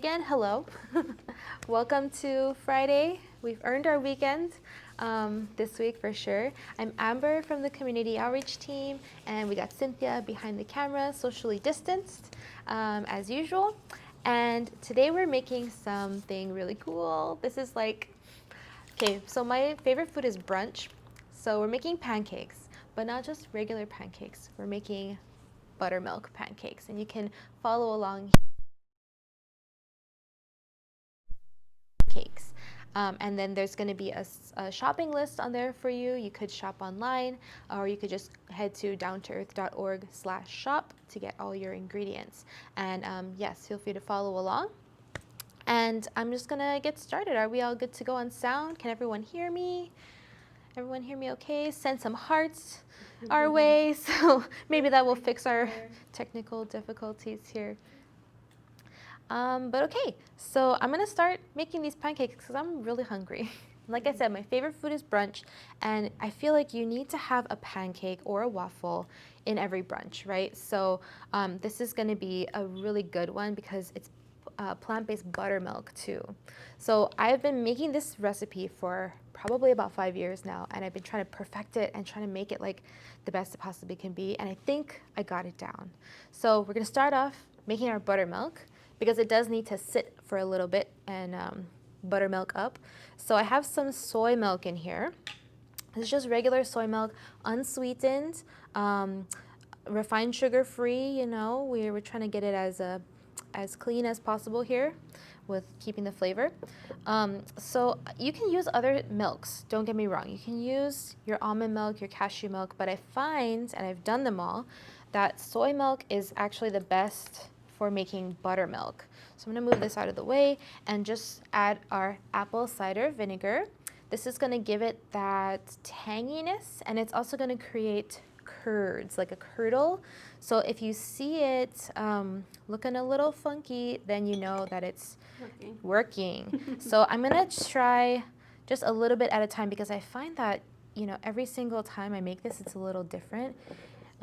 Again, hello. Welcome to Friday. We've earned our weekend this week for sure. I'm Amber from the community outreach team, and we got Cynthia behind the camera, socially distanced as usual. And today we're making something really cool. This is okay, so my favorite food is brunch. So we're making pancakes, but not just regular pancakes. We're making buttermilk pancakes, and you can follow along cakes. And then there's going to be a shopping list on there for you. You could shop online, or you could just head to downtoearth.org/shop to get all your ingredients. And yes, feel free to follow along. And I'm just going to get started. Are we all good to go on sound? Can everyone hear me? Everyone hear me okay? Send some hearts our way. So maybe that will fix our technical difficulties here. But okay, so I'm gonna start making these pancakes because I'm really hungry. Like I said, my favorite food is brunch, and I feel like you need to have a pancake or a waffle in every brunch, right? So this is gonna be a really good one because it's plant-based buttermilk too. So I've been making this recipe for probably about 5 years now, and I've been trying to perfect it and trying to make it like the best it possibly can be, and I think I got it down. So we're gonna start off making our buttermilk, because it does need to sit for a little bit and buttermilk up. So I have some soy milk in here. It's just regular soy milk, unsweetened, refined sugar free. You know, we're trying to get it as clean as possible here with keeping the flavor. So you can use other milks, don't get me wrong. You can use your almond milk, your cashew milk, but I find, and I've done them all, that soy milk is actually the best for making buttermilk. So I'm gonna move this out of the way and just add our apple cider vinegar. This is gonna give it that tanginess, and it's also gonna create curds, like a curdle. So if you see it looking a little funky, then you know that it's working. So I'm gonna try just a little bit at a time because I find that, you know, every single time I make this, it's a little different.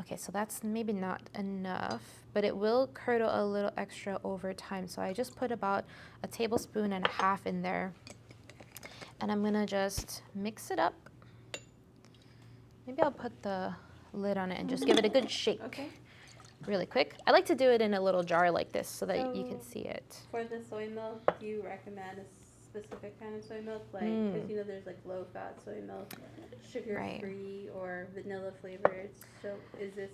Okay, so that's maybe not enough, but it will curdle a little extra over time. So I just put about 1.5 tablespoons in there. And I'm gonna just mix it up. Maybe I'll put the lid on it and just give it a good shake really quick. I like to do it in a little jar like this so that you can see it. For the soy milk, do you recommend a specific kind of soy milk? Like, because you know there's like low-fat soy milk, sugar-free, or vanilla flavored. So is this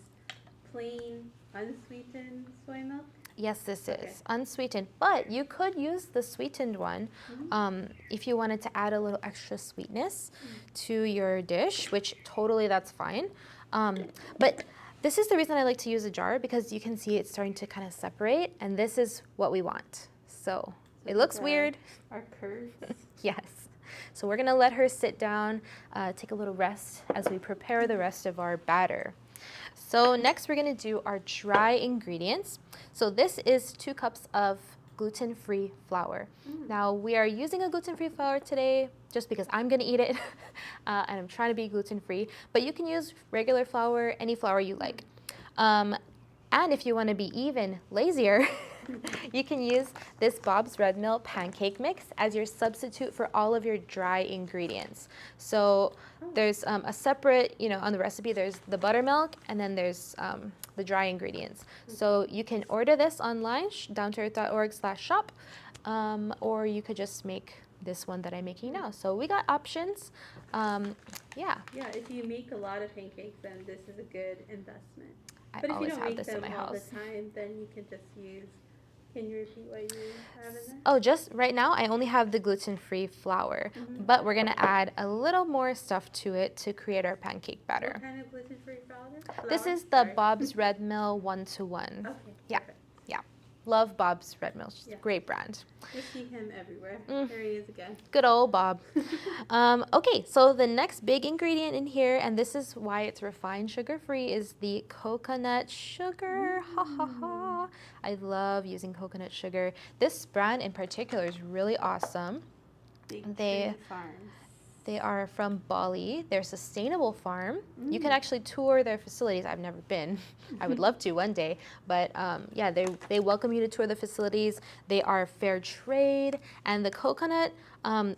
plain, unsweetened soy milk? Yes, this is unsweetened, but you could use the sweetened one if you wanted to add a little extra sweetness to your dish, which totally that's fine. But this is the reason I like to use a jar, because you can see it's starting to kind of separate, and this is what we want. So it looks weird. Our curds. Yes. So we're gonna let her sit down, take a little rest as we prepare the rest of our batter. So next we're gonna do our dry ingredients. So this is 2 cups of gluten-free flour. Now we are using a gluten-free flour today just because I'm gonna eat it and I'm trying to be gluten-free, but you can use regular flour, any flour you like. And if you wanna be even lazier, you can use this Bob's Red Mill pancake mix as your substitute for all of your dry ingredients. So there's a separate, you know, on the recipe there's the buttermilk, and then there's the dry ingredients. So you can order this online, downtoearth.org/shop, or you could just make this one that I'm making now. So we got options. Yeah, if you make a lot of pancakes, then this is a good investment. But if you don't make them all the time, then you can just use. Can you repeat what you have in there? Oh, just right now I only have the gluten-free flour, but we're gonna add a little more stuff to it to create our pancake batter. What kind of gluten-free flour? This is the Bob's Red Mill 1-to-1. Okay. Yeah, yeah. Love Bob's Red Mill. Great brand. We see him everywhere. There he is again. Good old Bob. Okay, so the next big ingredient in here, and this is why it's refined sugar-free, is the coconut sugar. Ha ha ha. I love using coconut sugar. This brand in particular is really awesome. Big Tree Farms. They are from Bali. They're a sustainable farm. You can actually tour their facilities. I've never been. I would love to one day. But yeah, they welcome you to tour the facilities. They are fair trade. And the coconut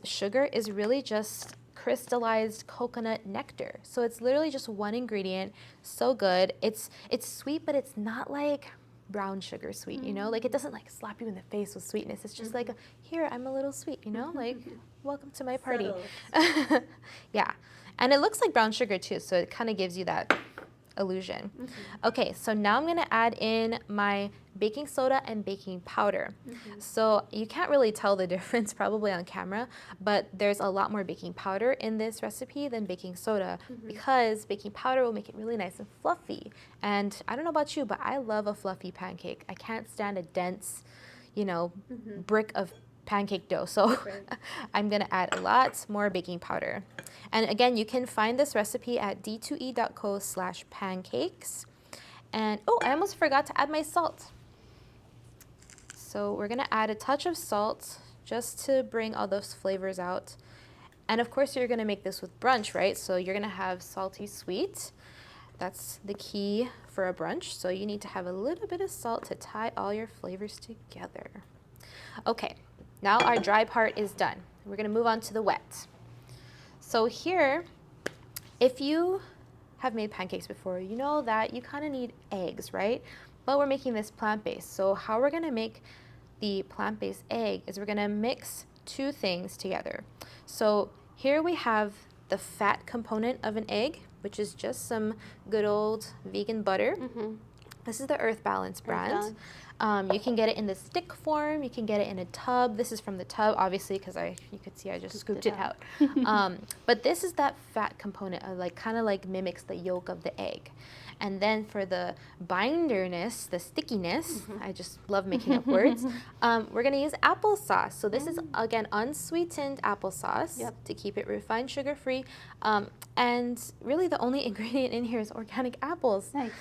sugar is really just crystallized coconut nectar. So it's literally just one ingredient. So good. It's sweet, but it's not like brown sugar sweet, you know? Like it doesn't like slap you in the face with sweetness. It's just like, here, I'm a little sweet, you know? Like, welcome to my party. Yeah. And it looks like brown sugar too, so it kind of gives you that illusion. Okay, so now I'm going to add in my baking soda and baking powder. So you can't really tell the difference probably on camera, but there's a lot more baking powder in this recipe than baking soda because baking powder will make it really nice and fluffy. And I don't know about you, but I love a fluffy pancake. I can't stand a dense, you know, brick of pancake dough. So I'm going to add a lot more baking powder. And again, you can find this recipe at d2e.co/pancakes. And oh, I almost forgot to add my salt. So we're going to add a touch of salt just to bring all those flavors out. And of course, you're going to make this with brunch, right? So you're going to have salty sweet. That's the key for a brunch. So you need to have a little bit of salt to tie all your flavors together. Okay, now our dry part is done. We're going to move on to the wet. So here, if you have made pancakes before, you know that you kind of need eggs, right? But we're making this plant-based. So how we're going to make the plant-based egg is we're going to mix two things together. So here we have the fat component of an egg, which is just some good old vegan butter. This is the Earth Balance brand. You can get it in the stick form. You can get it in a tub. This is from the tub, obviously, because you could see I just scooped it out. But this is that fat component, kind of like mimics the yolk of the egg. And then for the binderness, the stickiness, I just love making up words, we're going to use applesauce. So this is, again, unsweetened applesauce to keep it refined, sugar-free. And really the only ingredient in here is organic apples. Nice.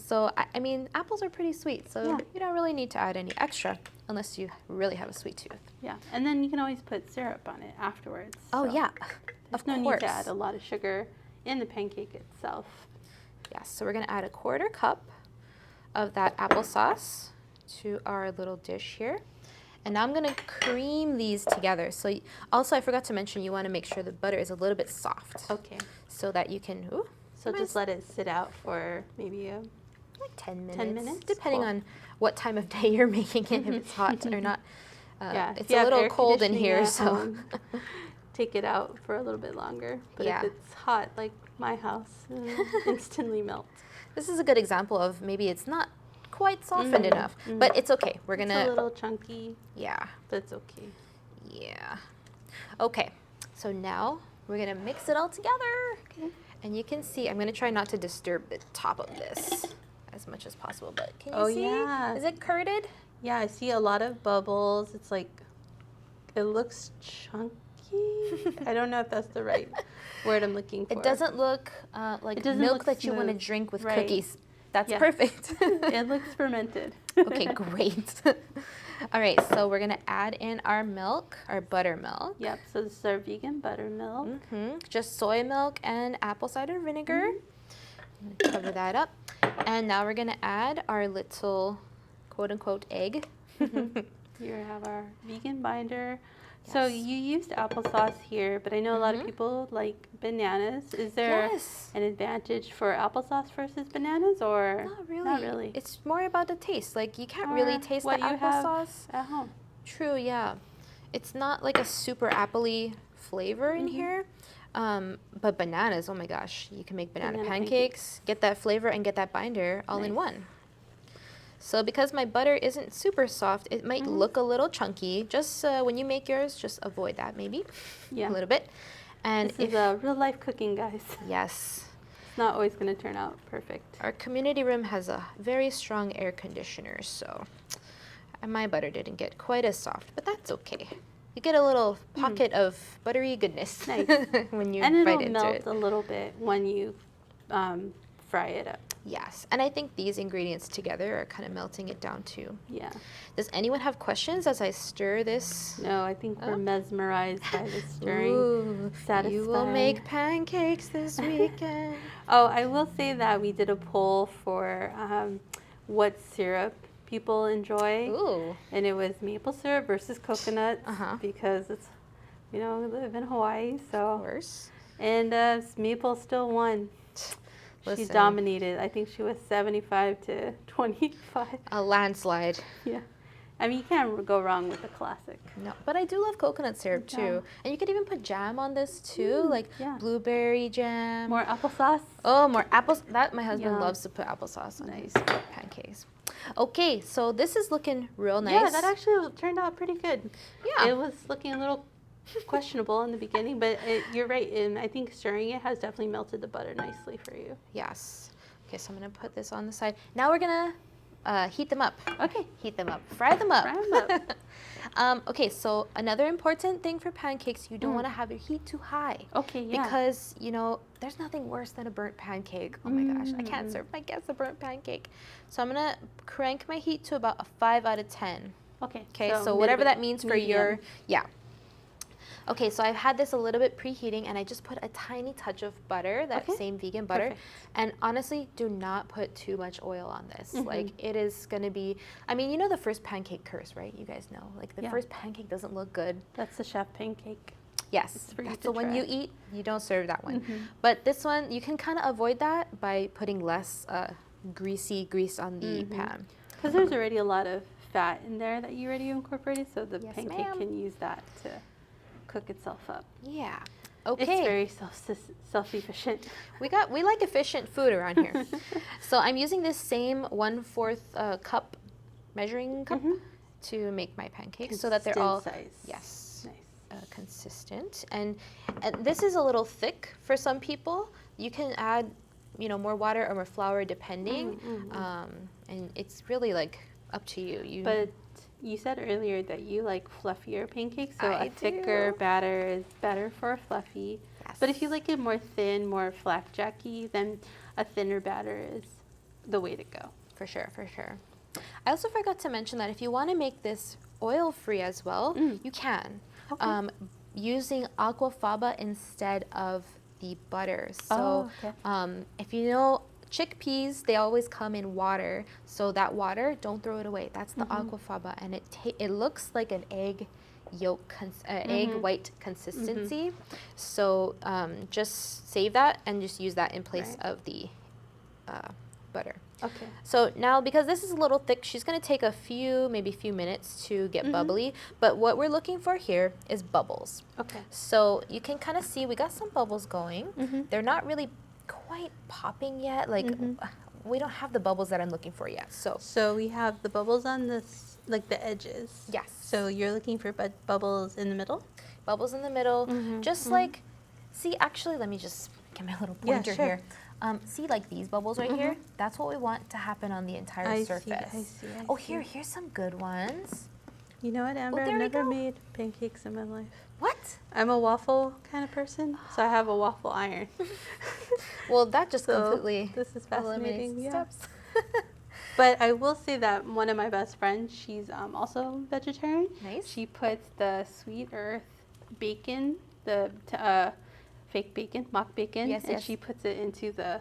So, I mean, apples are pretty sweet, so you don't really need to add any extra unless you really have a sweet tooth. Yeah, and then you can always put syrup on it afterwards. Oh, so yeah, there's no need to add a lot of sugar in the pancake itself. Yes, so we're going to add a 1/4 cup of that applesauce to our little dish here. And now I'm going to cream these together. So also, I forgot to mention, you want to make sure the butter is a little bit soft. Okay. So that you can, so just let it sit out for maybe like 10 minutes. 10 minutes? Depending on what time of day you're making it, if it's hot or not. Yeah, it's a little cold in here, so take it out for a little bit longer. But if it's hot, like my house, instantly melts. This is a good example of maybe it's not quite softened enough, but it's okay. We're gonna. It's a little chunky. Yeah. But it's okay. Yeah. Okay. So now we're gonna mix it all together. Okay. And you can see, I'm gonna try not to disturb the top of this as much as possible, but can you see? Yeah. Is it curded? Yeah, I see a lot of bubbles. It's like, it looks chunky. I don't know if that's the right word I'm looking for. It doesn't look like milk that you want to drink with cookies. That's perfect. It looks fermented. Okay, great. All right, so we're going to add in our milk, our buttermilk. Yep, so this is our vegan buttermilk. Just soy milk and apple cider vinegar. I'm going to cover that up. And now we're going to add our little quote-unquote egg. Here we have our vegan binder. So you used applesauce here, but I know a lot of people like bananas. Is there an advantage for applesauce versus bananas, or not really? Not really. It's more about the taste. Like you can't really taste the applesauce at home. True, yeah. It's not like a super appley flavor in here. But bananas, oh my gosh, you can make banana pancakes, get that flavor and get that binder all in one. So because my butter isn't super soft, it might look a little chunky. Just when you make yours, just avoid that maybe a little bit. And this is a real life cooking, guys. Yes. It's not always going to turn out perfect. Our community room has a very strong air conditioner, so my butter didn't get quite as soft, but that's okay. You get a little pocket of buttery goodness when you bite into it. And it'll melt a little bit when you fry it up. Yes, and I think these ingredients together are kind of melting it down too. Yeah. Does anyone have questions as I stir this? No, I think we're mesmerized by the stirring. Ooh, Satisfied. you will make pancakes this weekend. Oh, I will say that we did a poll for what syrup people enjoy. Ooh. And it was maple syrup versus coconut because it's, we live in Hawaii, so. Of course. And maple still won. She Listen. dominated. I think she was 75 to 25. A landslide. Yeah. I mean, you can't go wrong with the classic. No, but I do love coconut syrup too. And you could even put jam on this too, like blueberry jam. More applesauce. Oh, more apples. That my husband loves to put applesauce on his pancakes. Okay, so this is looking real nice. Yeah, that actually turned out pretty good. Yeah. It was looking a little questionable in the beginning, but you're right. And I think stirring it has definitely melted the butter nicely for you. Yes. Okay, so I'm going to put this on the side. Now we're going to heat them up. Okay. Heat them up. Fry them up. Fry them up. Okay, so another important thing for pancakes, you don't want to have your heat too high. Okay, yeah. Because, there's nothing worse than a burnt pancake. Oh my gosh, I can't serve my guests a burnt pancake. So I'm going to crank my heat to about a 5 out of 10. Okay. Okay, so whatever that means for your, Okay, so I've had this a little bit preheating, and I just put a tiny touch of butter, that same vegan butter. Perfect. And honestly, do not put too much oil on this. Like, it is going to be, I mean, the first pancake curse, right? You guys know. Like, the first pancake doesn't look good. That's the chef pancake. Yes, that's the one you eat. You don't serve that one. But this one, you can kind of avoid that by putting less grease on the pan. Because there's already a lot of fat in there that you already incorporated, so the pancake can use that to cook itself up. Yeah. Okay. It's very self-efficient. We like efficient food around here. So I'm using this same 1/4 cup measuring cup to make my pancakes so that they're all size. Yes. Nice. Consistent. And this is a little thick for some people. You can add, more water or more flour depending. And it's really like up to you. But you said earlier that you like fluffier pancakes, so a thicker batter is better for a fluffy. Yes. But if you like it more thin, more flapjacky, then a thinner batter is the way to go. For sure, for sure. I also forgot to mention that if you want to make this oil-free as well, you can. Okay. Using aquafaba instead of the butter. So if you know chickpeas, they always come in water, so that water, don't throw it away. That's the aquafaba, and it looks like an egg yolk, egg white consistency. So just save that and just use that in place of the butter. Okay. So now, because this is a little thick, she's going to take maybe a few minutes to get bubbly. But what we're looking for here is bubbles. Okay. So you can kind of see we got some bubbles going. They're not really quite popping yet. Like we don't have the bubbles that I'm looking for yet. So we have the bubbles on this, like the edges. Yes. So you're looking for bubbles in the middle? Bubbles in the middle. Just like, see, actually, let me just get my little pointer here. See, like these bubbles right here? That's what we want to happen on the entire surface. I see. Here's some good ones. You know what, Amber? I've never made pancakes in my life. What? I'm a waffle kind of person, so I have a waffle iron. Well, that just completely this is fascinating. Steps. But I will say that one of my best friends, she's also vegetarian. Nice. She puts the Sweet Earth bacon, the fake bacon, mock bacon, and she puts it into the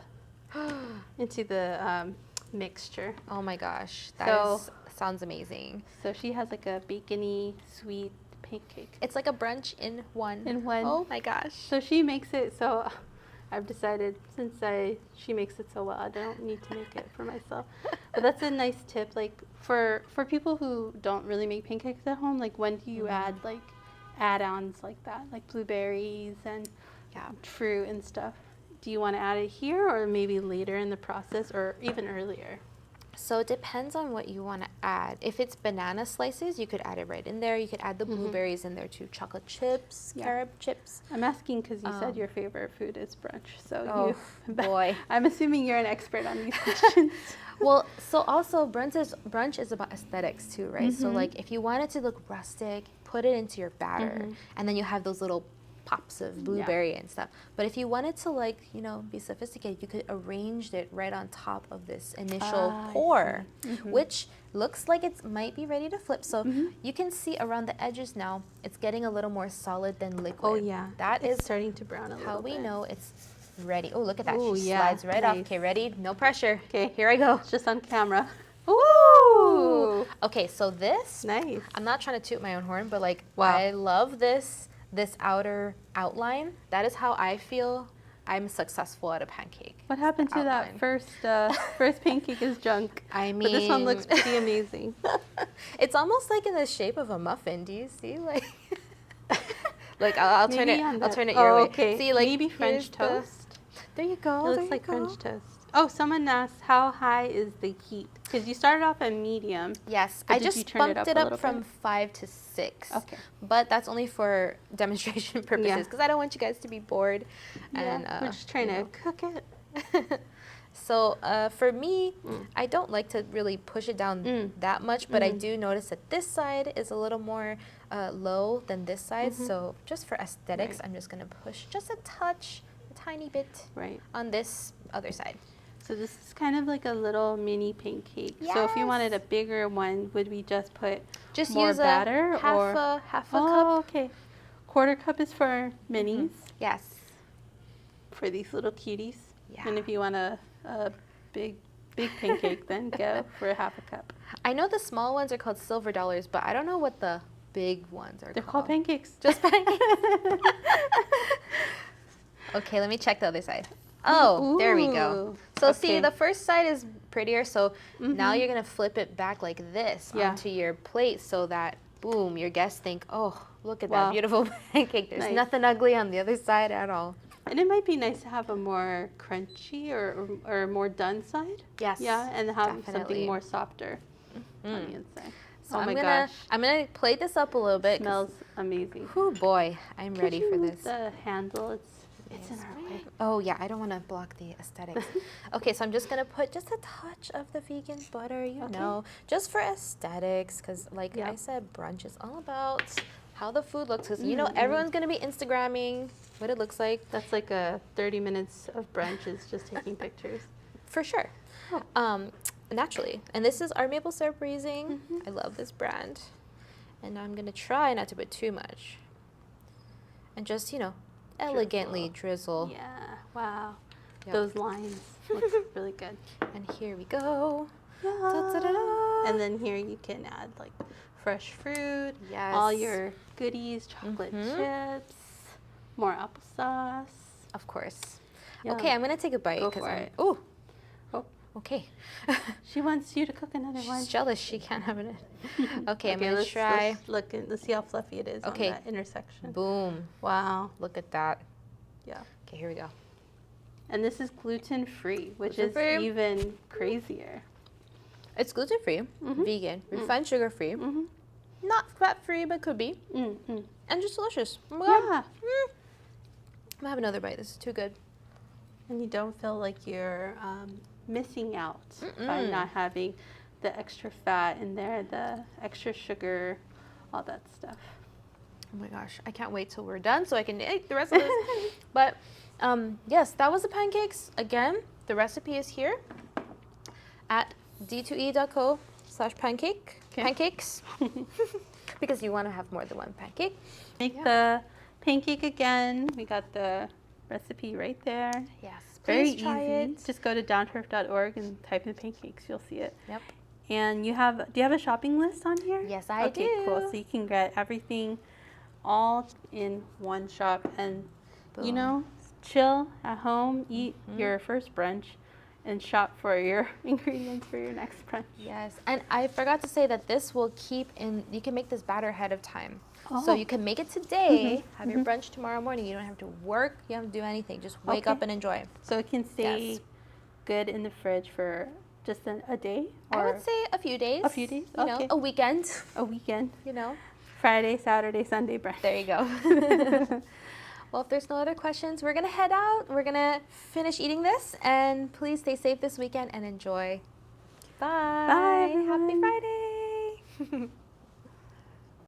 mixture. Oh my gosh, that sounds amazing. So she has like a bacony sweet pancake. It's like a brunch in one. Oh my gosh. So she makes it, so I've decided since she makes it so well, I don't need to make it for myself. But that's a nice tip, like for people who don't really make pancakes at home, like when do you add like add-ons like that, like blueberries and fruit and stuff? Do you want to add it here or maybe later in the process or even earlier? So it depends on what you want to add. If it's banana slices, you could add it right in there. You could add the blueberries in there too. Chocolate chips, carob chips. I'm asking because you said your favorite food is brunch. So boy. I'm assuming you're an expert on these questions. Well, so also brunch is about aesthetics too, right? So like if you want it to look rustic, put it into your batter. And then you have those little pops of blueberry and stuff. But if you wanted to, like, you know, be sophisticated, you could arrange it right on top of this initial pour, which looks like it might be ready to flip. So you can see around the edges now, it's getting a little more solid than liquid. Oh yeah, that it's is starting to brown a little bit. how we know it's ready. Oh, look at that. Ooh, She yeah, slides right off. nice. Okay, ready? No pressure. Okay, here I go. It's just on camera. Ooh. Okay, so this, Nice. I'm not trying to toot my own horn, but like, Wow. I love this outer outline. That is how I feel I'm successful at a pancake. What happened to that first pancake is junk? I mean, but this one looks pretty amazing. It's almost like in the shape of a muffin. Do you see? Like, like I'll turn it. I'll turn it your way. Okay. See, like maybe French toast. There you go. It looks like French toast. Oh, someone asked how high is the heat? Because you started off at medium. Yes, but I did just you turn bumped it a up little from bit? 5 to 6. Okay. But that's only for demonstration purposes Yeah. because I don't want you guys to be bored. And We're just trying to cook it. So for me, I don't like to really push it down that much, but I do notice that this side is a little more low than this side. So just for aesthetics, I'm just going to push just a touch, a tiny bit on this other side. So this is kind of like a little mini pancake. So if you wanted a bigger one, would we just put more use batter a half a cup? Oh, okay. Quarter cup is for minis. Yes. For these little cuties. Yeah. And if you want a big pancake, then go for a half a cup. I know the small ones are called silver dollars, but I don't know what the big ones are They're called. called pancakes. Just pancakes. Okay, let me check the other side. Oh, there we go. So see, the first side is prettier, so now you're going to flip it back like this onto your plate so that, boom, your guests think, oh, look at that beautiful pancake. There's nothing ugly on the other side at all. And it might be nice to have a more crunchy or more done side. Yes. Yeah, and have something more softer on the inside. So I'm gonna plate this up a little bit. Smells amazing. Oh boy, I'm ready for this. The handle, it's in our way. Oh yeah, I don't want to block the aesthetics. Okay, so I'm just gonna put just a touch of the vegan butter, you know, just for aesthetics, because like I said, brunch is all about how the food looks. Because you know everyone's gonna be Instagramming what it looks like. That's like a 30 minutes of brunch is just taking pictures. For sure. Naturally. And this is our maple syrup raising. I love this brand. And now I'm going to try not to put too much. And just, you know, elegantly drizzle. Yeah, wow. Those lines look really good. And here we go. Yeah. Da-da-da-da. And then here you can add like fresh fruit, yes, all your goodies, chocolate chips, more applesauce. Of course. Yum. Okay, I'm going to take a bite. Go for it. Oh. Okay. She wants you to cook another one. She's jealous. She can't have it. Okay, I'm going to try. Let's see how fluffy it is on that intersection. Boom. Wow. Look at that. Yeah. Okay, here we go. And this is gluten-free, which is even crazier. It's gluten-free, vegan, refined sugar-free, not fat-free, but could be, and just delicious. Oh my God. Yeah. I'm going to have another bite. This is too good. And you don't feel like you're missing out by not having the extra fat in there, the extra sugar, all that stuff. Oh my gosh, I can't wait till we're done so I can eat the rest of this. But yes, that was the pancakes. Again, the recipe is here at d2e.co/pancakes. Because you want to have more than one pancake. Make the pancake again. We got the recipe right there. Yes, Very please try easy. it. Just go to downturf.org and type in pancakes. You'll see it. Yep. And do you have a shopping list on here? Yes, I do. Okay, cool. So you can get everything all in one shop and, you know, chill at home, eat your first brunch, and shop for your ingredients for your next brunch. Yes, and I forgot to say that this will keep in, you can make this batter ahead of time. So you can make it today, have your brunch tomorrow morning. You don't have to work, you don't have to do anything. Just wake up and enjoy. So it can stay good in the fridge for just a day? I would say a few days. A few days? You know, a weekend. A weekend. You know. Friday, Saturday, Sunday brunch. There you go. Well, if there's no other questions, we're going to head out. We're going to finish eating this. And please stay safe this weekend and enjoy. Bye. Bye. Happy Friday.